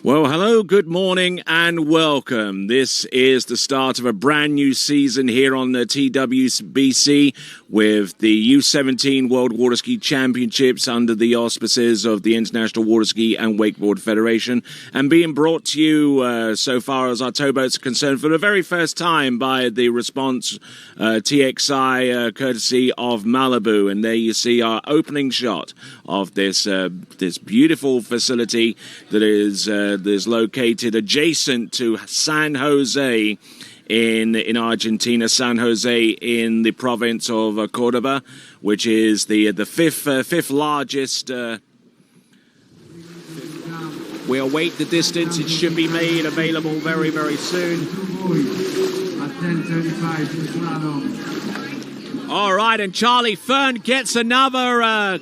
Well, hello, good morning, and welcome. This is the start of a brand new season here on the TWBC with the U17 World Water Ski Championships under the auspices of the International Water Ski and Wakeboard Federation, and being brought to you, so far as our towboats are concerned, for the very first time by the Response TXI, courtesy of Malibu. And there you see our opening shot of this beautiful facility that is located adjacent to San Jose in Argentina, San Jose in the province of Córdoba, which is the fifth largest. We await the distance. It should be made available very, very soon. All right, and Charlie Fern gets another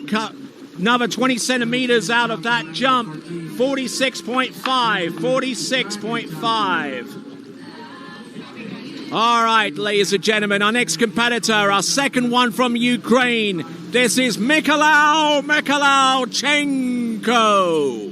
20 centimeters out of that jump. 46.5. All right, ladies and gentlemen, our next competitor, our second one from Ukraine. This is Mykhailichenko.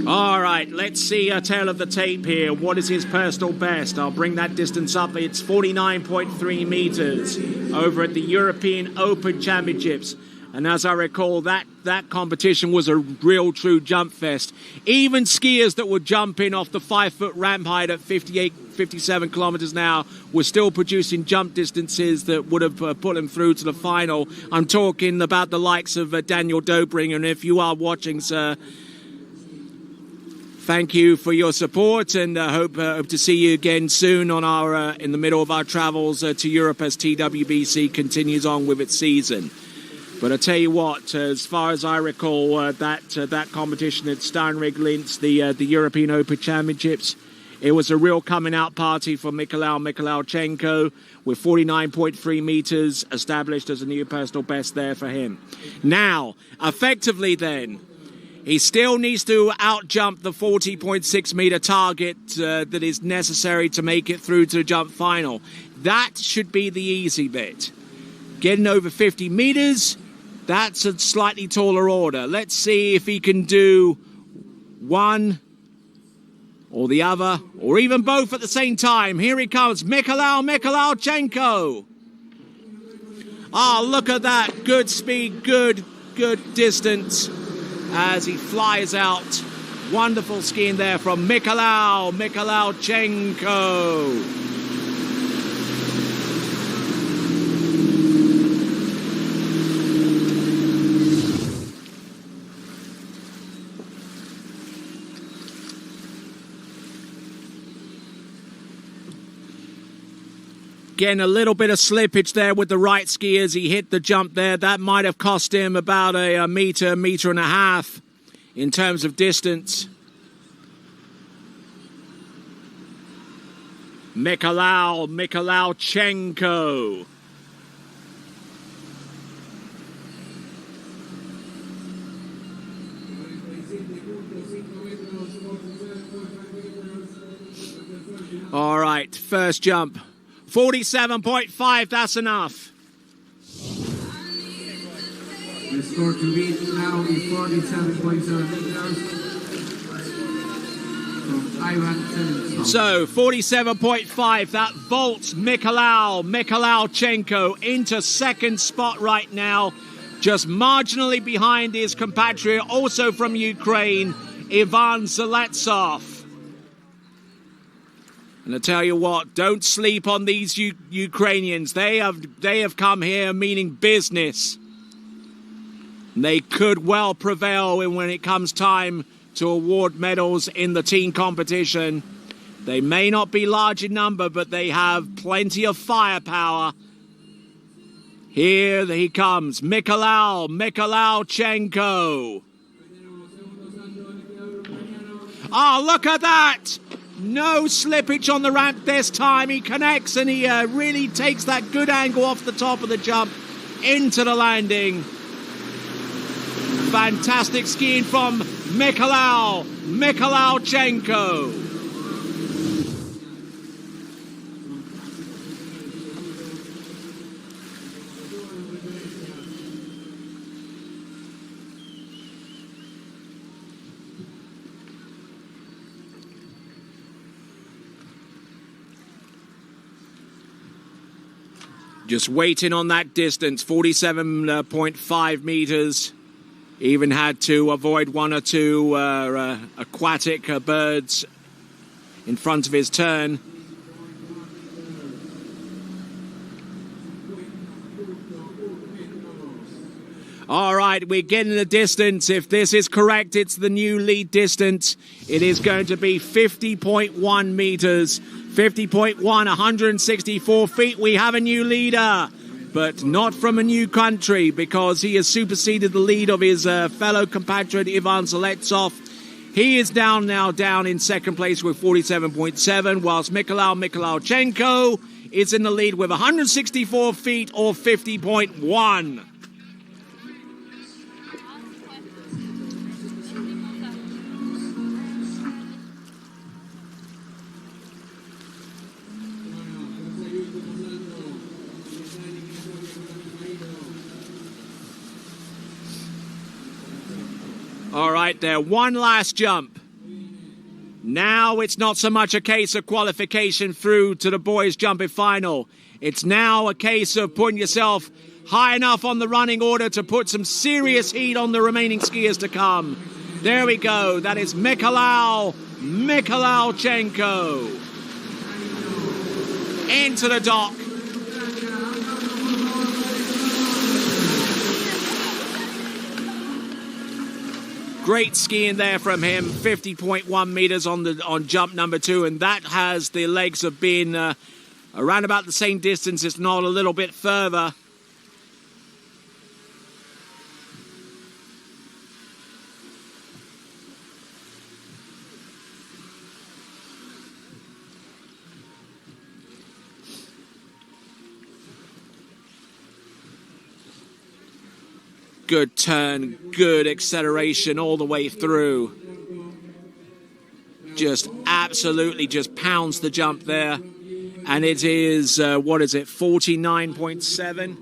All right, let's see a tail of the tape here. What is his personal best? I'll bring that distance up. It's 49.3 meters over at the European Open Championships. And as I recall, that competition was a real true jump fest. Even skiers that were jumping off the 5-foot ramp height at 58, 57 kilometers an hour were still producing jump distances that would have put them through to the final. I'm talking about the likes of Daniel Dobring. And if you are watching, sir, thank you for your support, and hope to see you again soon on our in the middle of our travels to Europe as TWBC continues on with its season. But I tell you what, as far as I recall, that competition at Steinrig Linz, the European Open Championships, it was a real coming out party for Mykhailichenko, with 49.3 meters established as a new personal best there for him. Now, effectively then, he still needs to out-jump the 40.6 meter target that is necessary to make it through to the jump final. That should be the easy bit. Getting over 50 meters, that's a slightly taller order. Let's see if he can do one or the other, or even both at the same time. Here he comes, Mykhailichenko. Oh, look at that. Good speed, good distance as he flies out. Wonderful skiing there from Mykhailichenko. Again, a little bit of slippage there with the right ski as he hit the jump there. That might have cost him about a meter and a half in terms of distance. Mykhailichenko. All right, first jump. 47.5, that's enough. The score to beat now is 47.7 meters. So 47.5, that vaults Mykhailichenko into second spot right now, just marginally behind his compatriot, also from Ukraine, Ivan Zaletsov. And I tell you what, don't sleep on these Ukrainians. They have come here meaning business. And they could well prevail when it comes time to award medals in the team competition. They may not be large in number, but they have plenty of firepower. Here he comes, Mykhailichenko. Oh, look at that! No slippage on the ramp this time. He connects and he really takes that good angle off the top of the jump into the landing. Fantastic skiing from Mykhailichenko. Just waiting on that distance, 47.5 meters. Even had to avoid one or two aquatic birds in front of his turn. All right, we're getting the distance. If this is correct, it's the new lead distance. It is going to be 50.1 meters. 50.1, 164 feet. We have a new leader, but not from a new country, because he has superseded the lead of his fellow compatriot Ivan Zaletsov. He is down in second place with 47.7, whilst Mykhailichenko is in the lead with 164 feet or 50.1. All right, there, one last jump. Now it's not so much a case of qualification through to the boys' jumping final. It's now a case of putting yourself high enough on the running order to put some serious heat on the remaining skiers to come. There we go. That is Mykhailichenko. Into the dock. Great skiing there from him, 50.1 meters on jump number 2, and that has the legs of being around about the same distance, if not a little bit further. Good turn, good acceleration all the way through. Just absolutely just pounds the jump there. And it is, 49.7?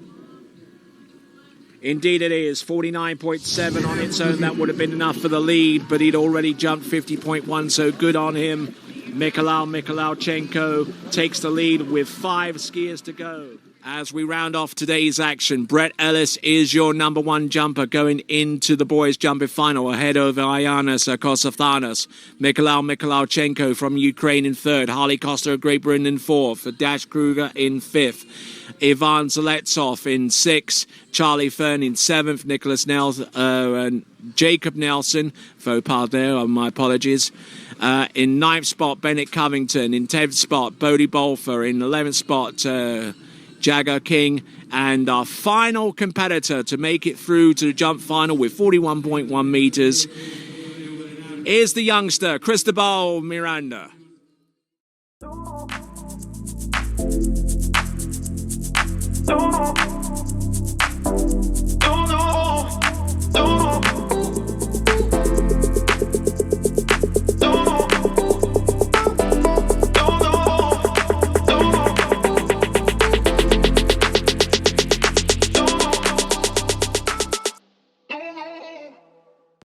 Indeed it is, 49.7 on its own. That would have been enough for the lead, but he'd already jumped 50.1, so good on him. Mykhailichenko takes the lead with 5 skiers to go. As we round off today's action, Brett Ellis is your number 1 jumper going into the boys' jumping final ahead of Ianis Kosathanos. Mykhailichenko from Ukraine in 3rd, Harley Costa of Great Britain in 4th, Dash Kruger in 5th, Ivan Zaletsov in 6th, Charlie Fern in 7th, Nicholas Nelson, and Jacob Nelson, faux pas there, my apologies. In 9th spot, Bennett Covington. In 10th spot, Bodie Bolfer. In 11th spot, Jagger King. And our final competitor to make it through to the jump final with 41.1 meters is the youngster, Cristobal Miranda. No, no, no, no, no.